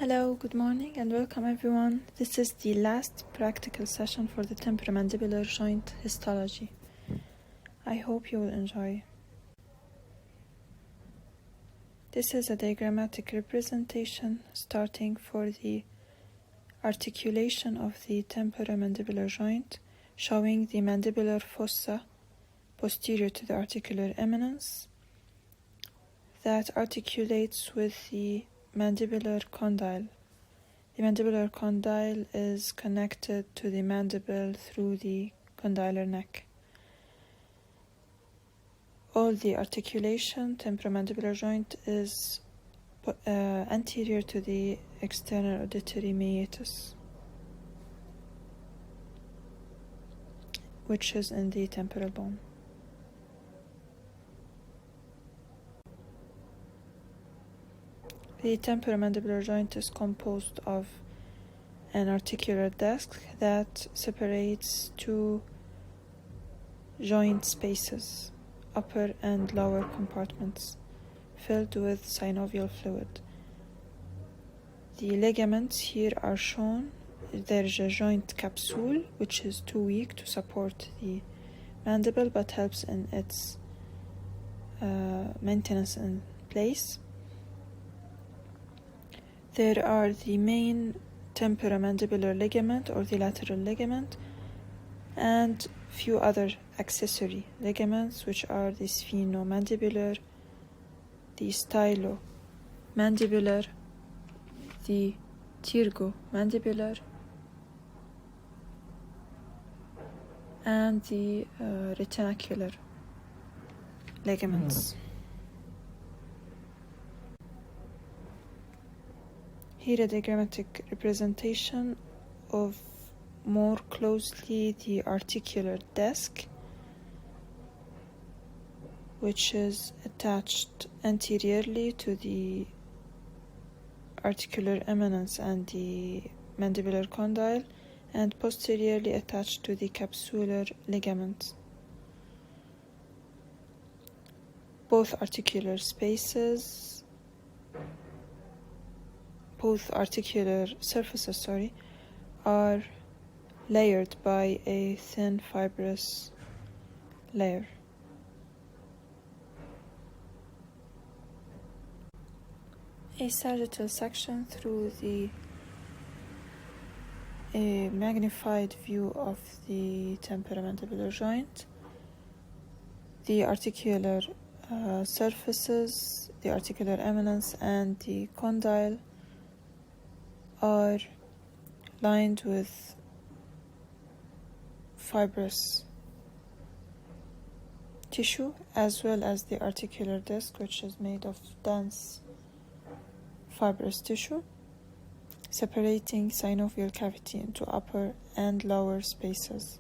Hello, good morning and welcome everyone. This is the last practical session for the temporomandibular joint histology. I hope you will enjoy. This is a diagrammatic representation starting for the articulation of the temporomandibular joint, showing the mandibular fossa posterior to the articular eminence that articulates with the mandibular condyle. The mandibular condyle is connected to the mandible through the condylar neck. All the articulation, temporomandibular joint, is anterior to the external auditory meatus, which is in the temporal bone. The temporomandibular joint is composed of an articular disc that separates two joint spaces, upper and lower compartments, filled with synovial fluid. The ligaments here are shown. There's a joint capsule, which is too weak to support the mandible but helps in its maintenance in place. There are the main temporomandibular ligament or the lateral ligament and few other accessory ligaments, which are the sphenomandibular, the stylomandibular, the pterygomandibular, and the retinacular ligaments. Here a diagrammatic representation of more closely the articular disc, which is attached anteriorly to the articular eminence and the mandibular condyle, and posteriorly attached to the capsular ligaments. Both articular surfaces are layered by a thin fibrous layer. A sagittal section through a magnified view of the temporomandibular joint. The articular surfaces, the articular eminence, and the condyle are lined with fibrous tissue, as well as the articular disc, which is made of dense fibrous tissue, separating synovial cavity into upper and lower spaces.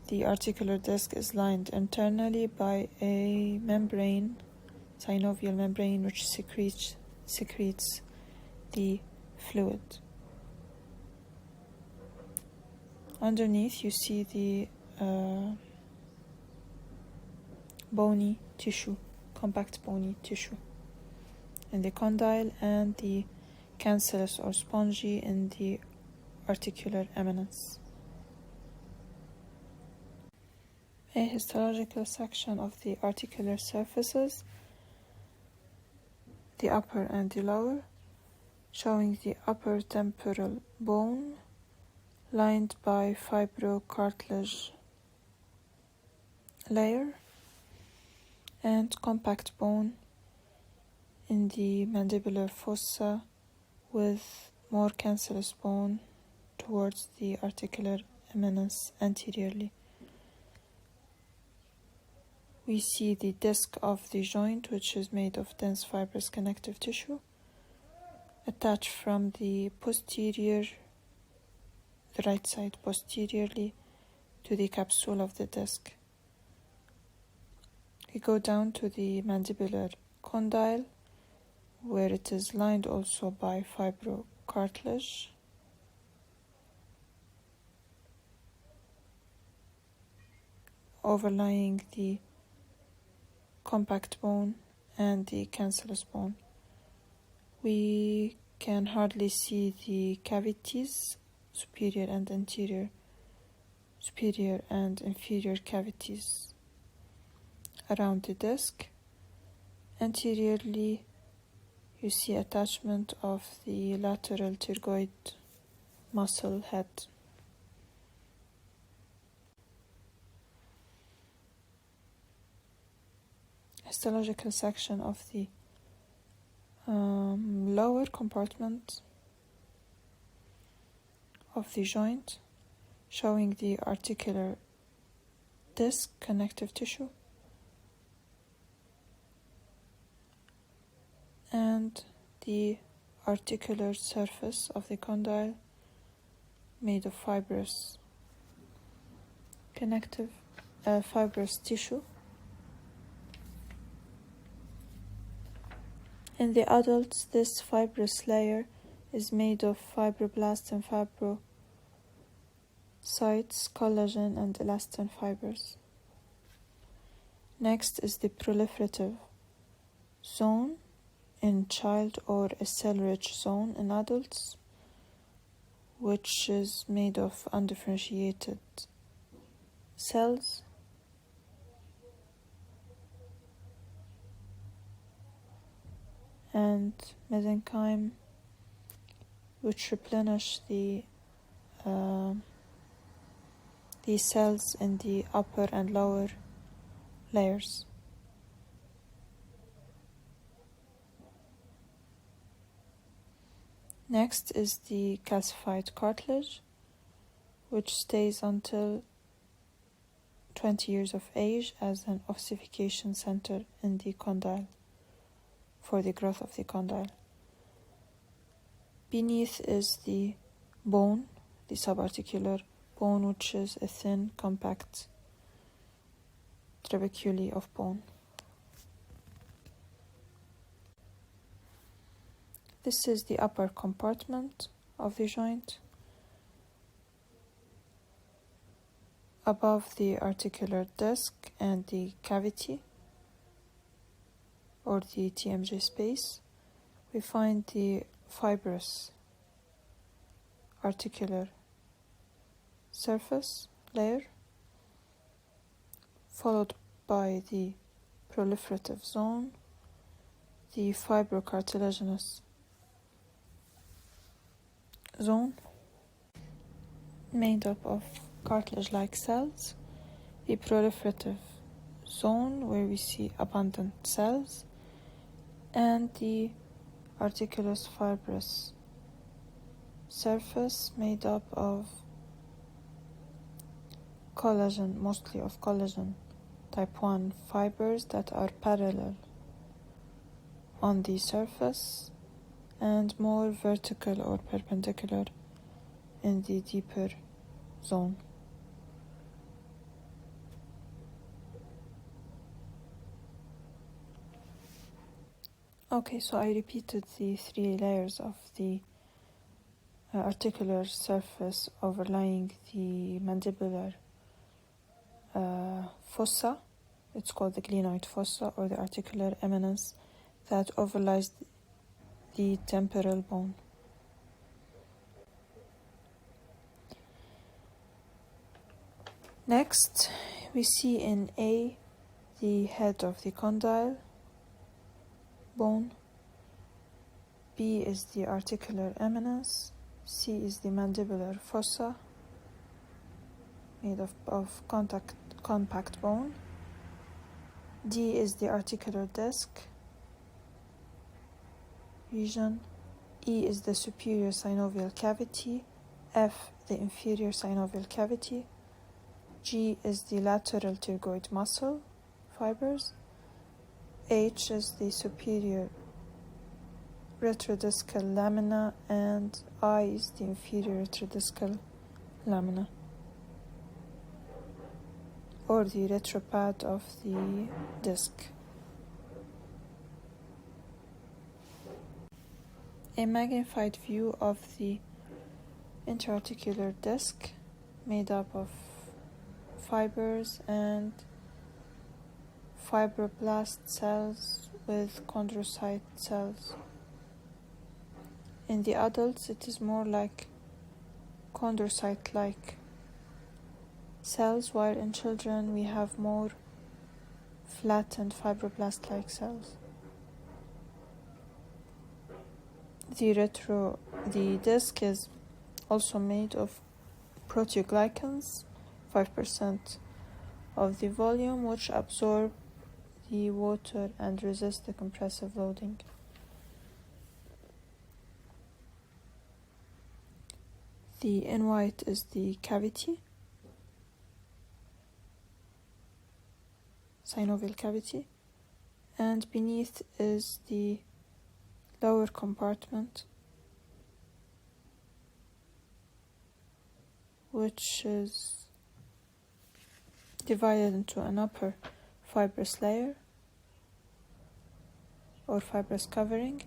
The articular disc is lined internally by a membrane, synovial membrane, which secretes the fluid. Underneath you see the bony tissue, compact bony tissue in the condyle, and the cancellous or spongy in the articular eminence. A histological section of the articular surfaces, the upper and the lower, showing the upper temporal bone lined by fibrocartilage layer, and compact bone in the mandibular fossa with more cancellous bone towards the articular eminence anteriorly. We see the disc of the joint, which is made of dense fibrous connective tissue, attached from the right side posteriorly to the capsule of the disc. We go down to the mandibular condyle, where it is lined also by fibrocartilage, overlying the compact bone and the cancellous bone. We can hardly see the cavities, superior and inferior cavities around the disc. Anteriorly, you see attachment of the lateral pterygoid muscle head. Histological section of the lower compartment of the joint, showing the articular disc, connective tissue, and the articular surface of the condyle made of fibrous tissue. In the adults, this fibrous layer is made of fibroblasts and fibrocytes, collagen, and elastin fibers. Next is the proliferative zone in child, or a cell-rich zone in adults, which is made of undifferentiated cells. And mesenchyme, which replenish the cells in the upper and lower layers. Next is the calcified cartilage, which stays until 20 years of age as an ossification center in the condyle, for the growth of the condyle. Beneath is the bone, the subarticular bone, which is a thin, compact trabeculae of bone. This is the upper compartment of the joint. Above the articular disc and the cavity, or the TMJ space, we find the fibrous articular surface layer, followed by the proliferative zone, the fibrocartilaginous zone made up of cartilage-like cells, the proliferative zone where we see abundant cells, and the articulous fibrous surface made up of collagen, mostly of collagen type 1 fibers that are parallel on the surface and more vertical or perpendicular in the deeper zone. Okay, so I repeated the 3 layers of the articular surface overlying the mandibular fossa. It's called the glenoid fossa, or the articular eminence that overlies the temporal bone. Next, we see in A the head of the condyle bone, B is the articular eminence, C is the mandibular fossa made of compact bone, D is the articular disc region, E is the superior synovial cavity, F the inferior synovial cavity, G is the lateral pterygoid muscle fibers, H is the superior retrodiscal lamina, and I is the inferior retrodiscal lamina, or the retropad of the disc. A magnified view of the intra-articular disc made up of fibers and fibroblast cells with chondrocyte cells. In the adults, it is more like chondrocyte-like cells, while in children we have more flattened fibroblast-like cells. The disc is also made of proteoglycans, 5% of the volume, which absorb the water and resist the compressive loading. In white is the cavity, synovial cavity, and beneath is the lower compartment, which is divided into an upper fibrous layer or fibrous covering,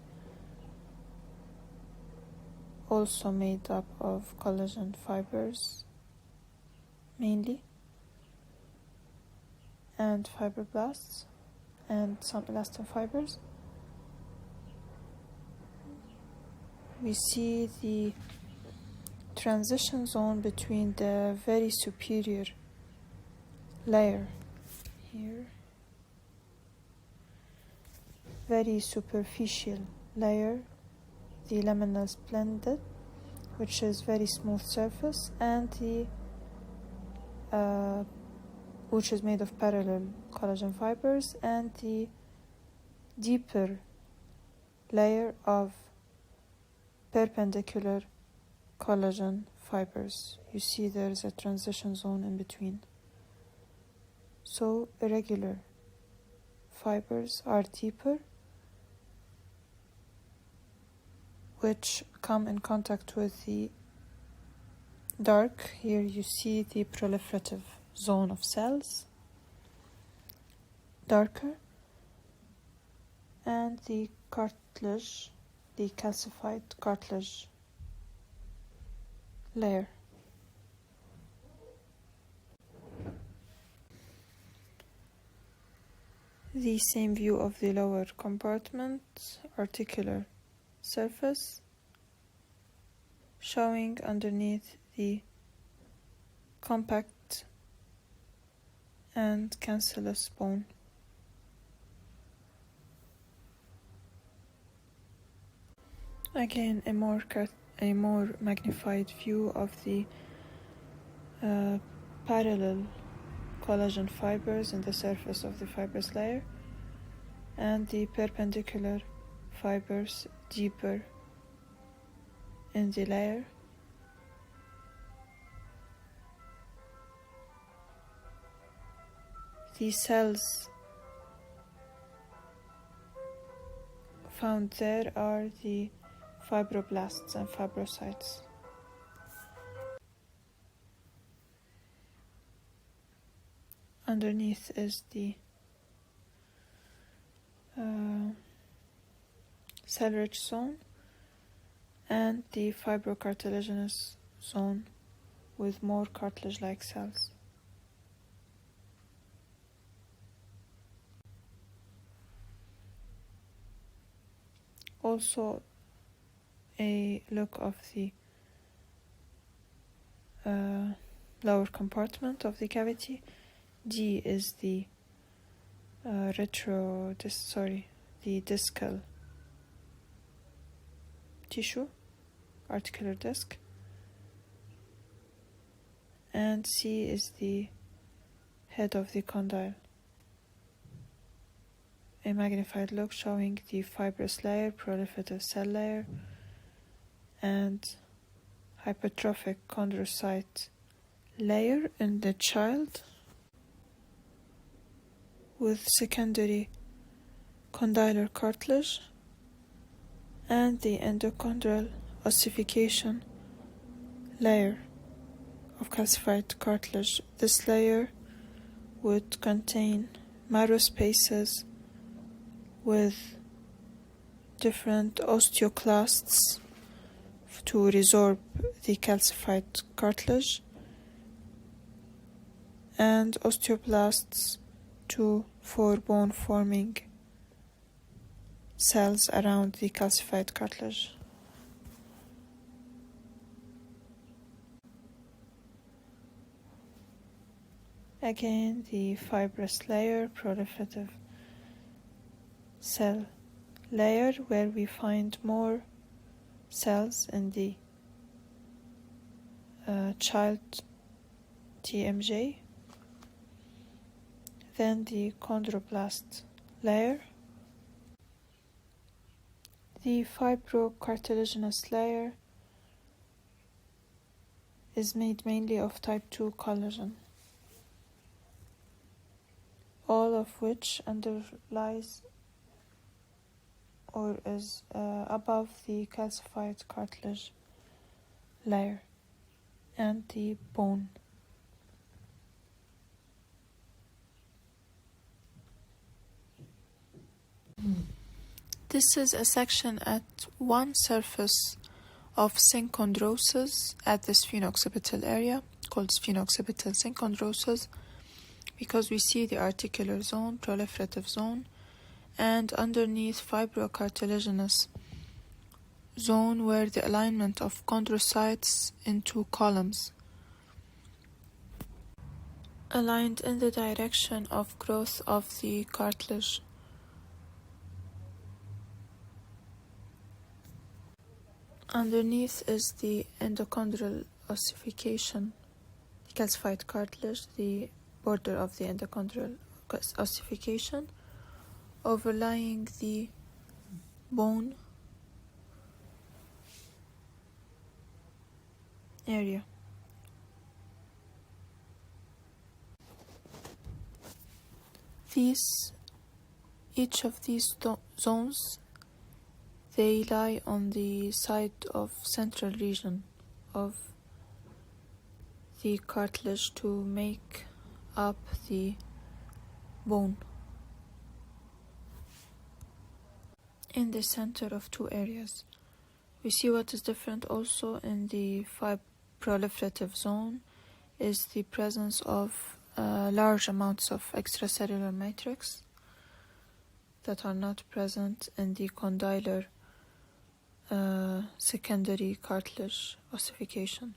also made up of collagen fibers mainly, and fibroblasts, and some elastin fibers. We see the transition zone between the very superior layer here, very superficial layer, the laminal splendid, which is very smooth surface, and the which is made of parallel collagen fibers, and the deeper layer of perpendicular collagen fibers. You see there is a transition zone in between. So irregular fibers are deeper, which come in contact with the dark. Here you see the proliferative zone of cells, darker, and the cartilage, the calcified cartilage layer. The same view of the lower compartment, articular surface, showing underneath the compact and cancellous bone. Again, a more magnified view of the parallel collagen fibers in the surface of the fibrous layer, and the perpendicular fibers deeper in the layer. The cells found there are the fibroblasts and fibrocytes. Underneath is the cell-rich zone and the fibrocartilaginous zone with more cartilage-like cells. Also, a look of the lower compartment of the cavity. D is the the discal tissue, articular disc, and C is the head of the condyle. A magnified look showing the fibrous layer, proliferative cell layer, and hypertrophic chondrocyte layer in the child, with secondary condylar cartilage and the endochondral ossification layer of calcified cartilage. This layer would contain marrow spaces with different osteoclasts to resorb the calcified cartilage, and osteoblasts for bone forming cells around the calcified cartilage. Again, the fibrous layer, proliferative cell layer, where we find more cells in the child TMJ. Then the chondroblast layer. The fibrocartilaginous layer is made mainly of type 2 collagen, all of which underlies or is above the calcified cartilage layer and the bone. This is a section at one surface of synchondrosis at the sphenooccipital area, called sphenooccipital synchondrosis, because we see the articular zone, proliferative zone, and underneath fibrocartilaginous zone, where the alignment of chondrocytes into columns aligned in the direction of growth of the cartilage. Underneath is the endochondral ossification, the calcified cartilage, the border of the endochondral ossification, overlying the bone area. Each of these zones, they lie on the side of central region of the cartilage to make up the bone. In the center of two areas, we see what is different also in the proliferative zone is the presence of large amounts of extracellular matrix that are not present in the condylar secondary cartilage ossification.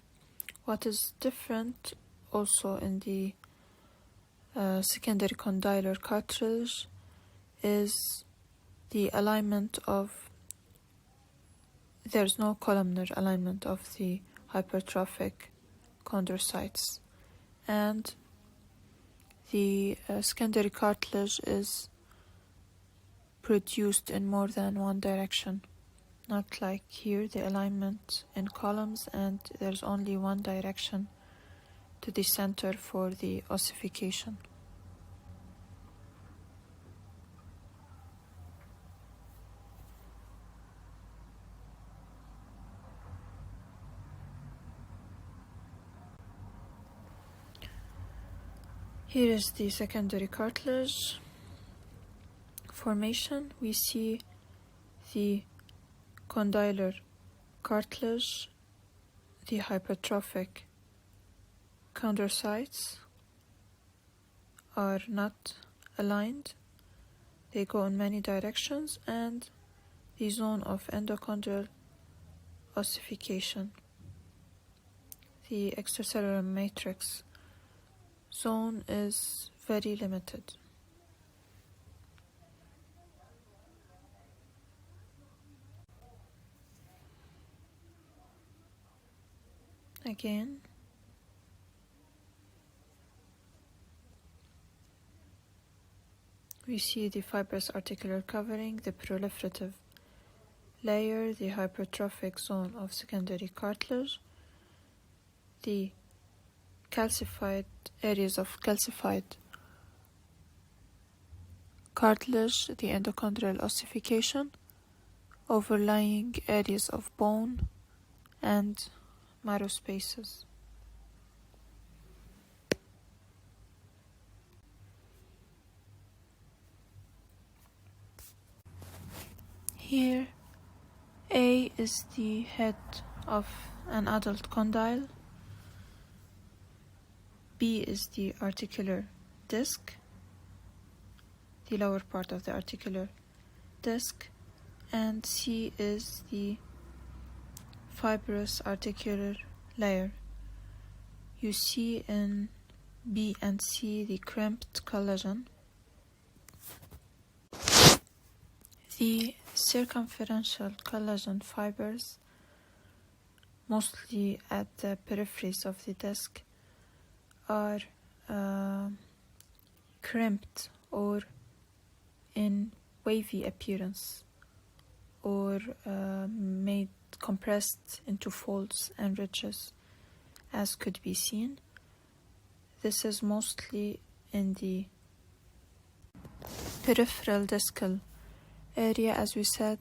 What is different also in the secondary condylar cartilage is the alignment of, there's no columnar alignment of the hypertrophic chondrocytes, and the secondary cartilage is produced in more than one direction, not like here, the alignment in columns, and there's only one direction to the center for the ossification. Here is the secondary cartilage formation. We see the condylar cartilage, the hypertrophic chondrocytes are not aligned. They go in many directions, and the zone of endochondral ossification, the extracellular matrix zone, is very limited. Again, we see the fibrous articular covering, the proliferative layer, the hypertrophic zone of secondary cartilage, the calcified areas of calcified cartilage, the endochondral ossification, overlying areas of bone and marrow spaces. Here, A is the head of an adult condyle, B is the articular disc, the lower part of the articular disc, and C is the fibrous articular layer. You see in B and C, the crimped collagen. The circumferential collagen fibers, mostly at the peripheries of the disc, are crimped or in wavy appearance, or made compressed into folds and ridges, as could be seen. This is mostly in the peripheral discal area, as we said,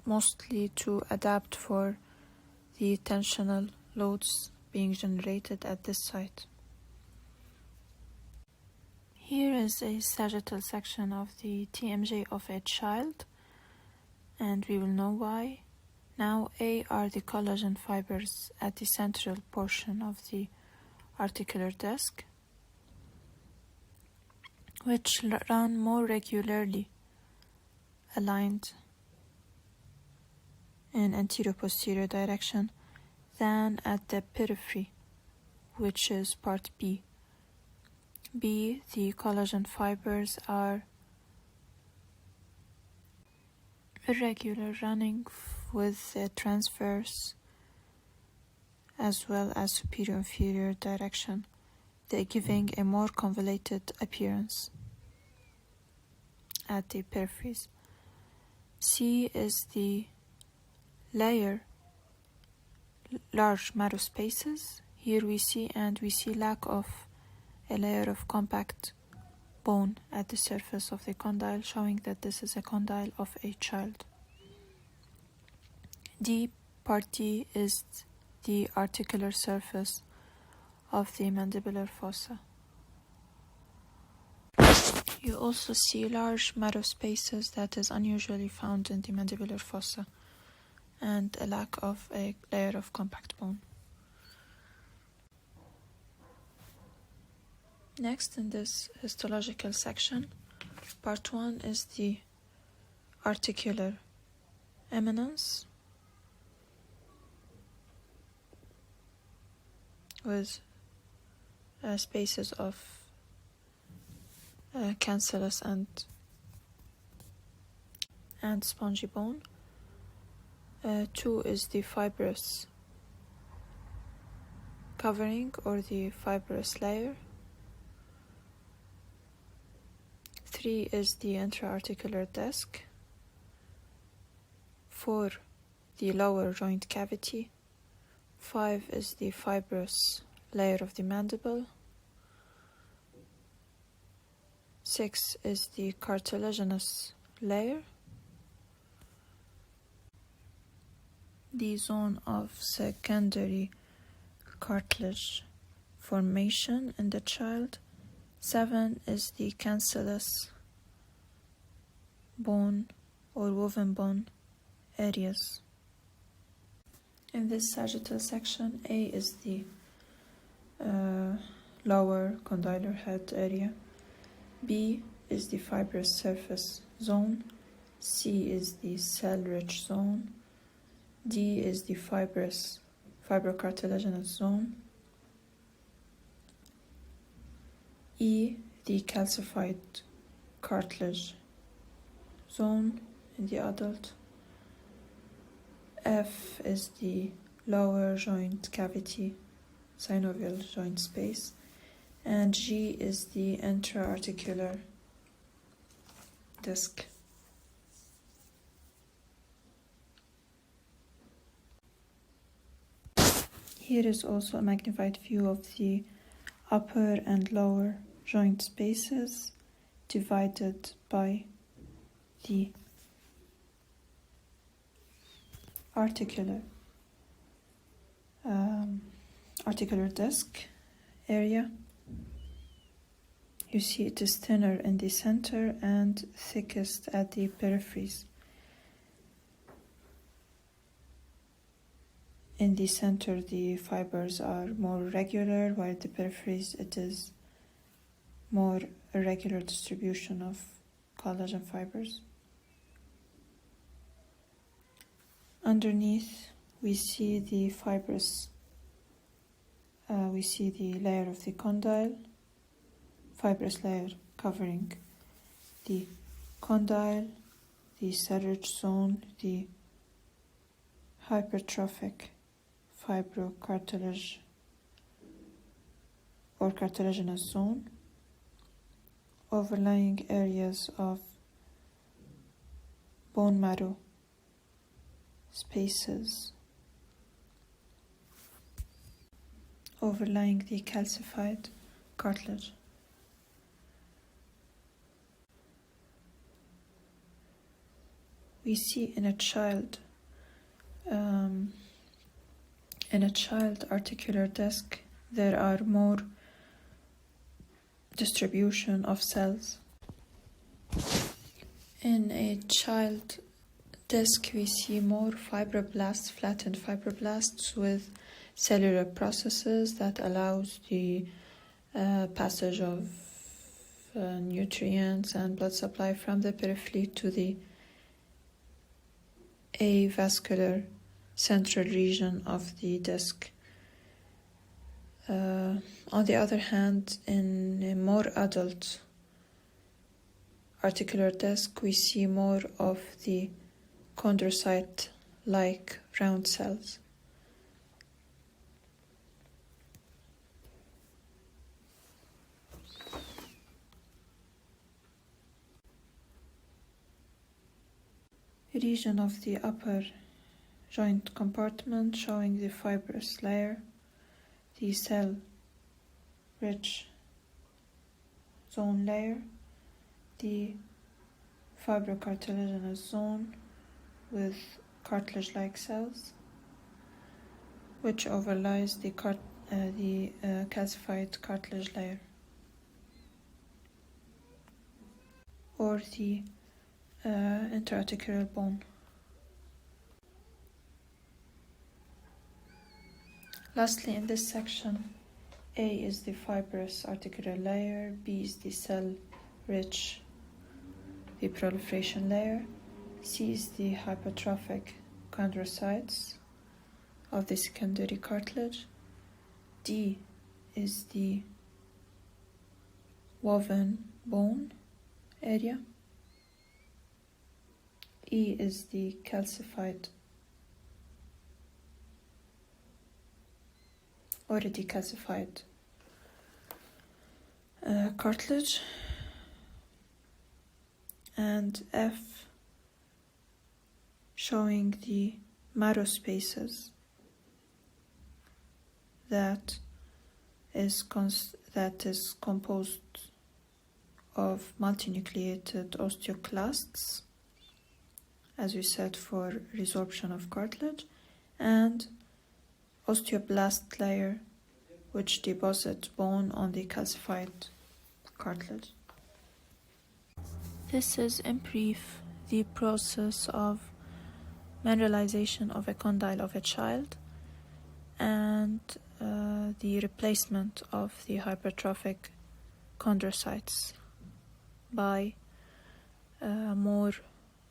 mostly to adapt for the tensional loads being generated at this site. Here is a sagittal section of the TMJ of a child, and we will know why. Now, A are the collagen fibers at the central portion of the articular disc, which run more regularly aligned in anterior-posterior direction than at the periphery, which is part B. B, the collagen fibers are irregular, running with a transverse as well as superior-inferior direction, giving a more convoluted appearance at the peripheries. C is the large marrow spaces. Here we see lack of a layer of compact bone at the surface of the condyle, showing that this is a condyle of a child. D, part D, is the articular surface of the mandibular fossa. You also see large marrow spaces that is unusually found in the mandibular fossa, and a lack of a layer of compact bone. Next, in this histological section, part 1 is the articular eminence with spaces of cancellous and spongy bone. 2 is the fibrous covering or the fibrous layer. 3 is the intra-articular disc. 4, the lower joint cavity. 5 is the fibrous layer of the mandible. 6 is the cartilaginous layer. The zone of secondary cartilage formation in the child. 7 is the cancellous bone or woven bone areas. In this sagittal section, A is the lower condylar head area. B is the fibrous surface zone. C is the cell-rich zone. D is the fibrocartilaginous zone. E, the calcified cartilage zone in the adult. F is the lower joint cavity, synovial joint space. And G is the intra-articular disc. Here is also a magnified view of the upper and lower joint spaces divided by the articular disc area. You see it is thinner in the center and thickest at the peripheries. In the center, the fibers are more regular, while at the peripheries it is more irregular distribution of collagen fibers. Underneath, we see the fibrous, we see the layer of the condyle fibrous layer covering the condyle, the cell-rich zone, the hypertrophic fibrocartilage or cartilaginous zone, overlying areas of bone marrow spaces, overlying the calcified cartilage. We see in a child articular disc there are more distribution of cells. In a child disc we see more fibroblasts, flattened fibroblasts with cellular processes that allows the passage of nutrients and blood supply from the periphery to the avascular central region of the disc. On the other hand, in a more adult articular disc, we see more of the chondrocyte-like round cells. A region of the upper joint compartment showing the fibrous layer, the cell-rich zone layer, the fibrocartilaginous zone with cartilage-like cells, which overlies the calcified cartilage layer, or the intra-articular bone. Lastly, in this section, A is the fibrous articular layer, B is the cell-rich, the proliferation layer, C is the hypertrophic chondrocytes of the secondary cartilage, D is the woven bone area, E is the calcified, already calcified cartilage, and F showing the marrow spaces that is composed of multinucleated osteoclasts, as we said, for resorption of cartilage, and osteoblast layer, which deposit bone on the calcified cartilage. This is, in brief, the process of mineralization of a condyle of a child and the replacement of the hypertrophic chondrocytes by more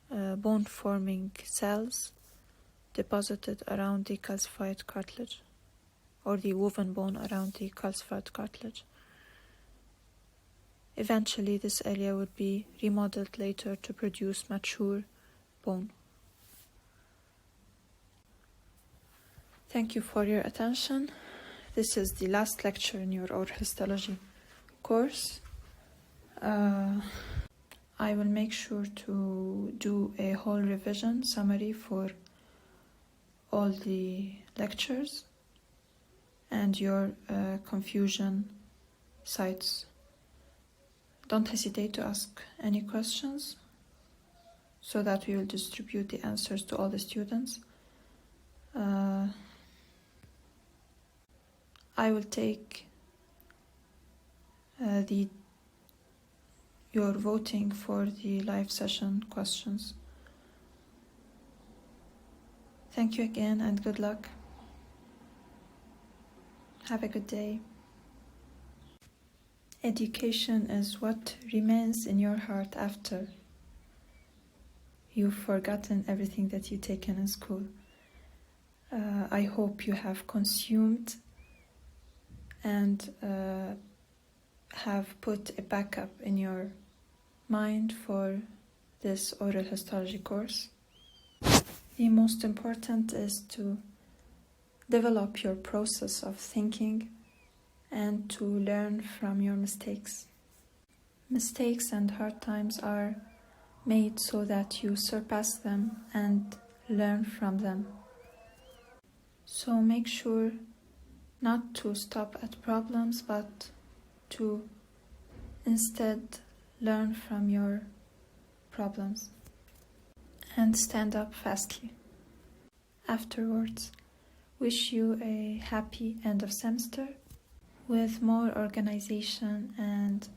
bone-forming cells deposited around the calcified cartilage, or the woven bone around the calcified cartilage. Eventually, this area would be remodeled later to produce mature bone. Thank you for your attention. This is the last lecture in your oral histology course. I will make sure to do a whole revision summary for all the lectures and your confusion sites. Don't hesitate to ask any questions so that we will distribute the answers to all the students. I will take your voting for the live session questions. Thank you again and good luck. Have a good day. Education is what remains in your heart after you've forgotten everything that you've taken in school. I hope you have consumed and have put a backup in your mind for this oral histology course. The most important is to develop your process of thinking and to learn from your mistakes. Mistakes and hard times are made so that you surpass them and learn from them. So make sure not to stop at problems, but to instead learn from your problems and stand up fastly. Afterwards, wish you a happy end of semester with more organization and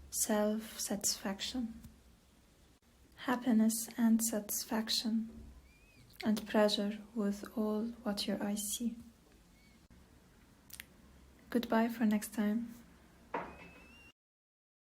self-satisfaction. Happiness and satisfaction and pleasure with all what your eyes see. Goodbye for next time.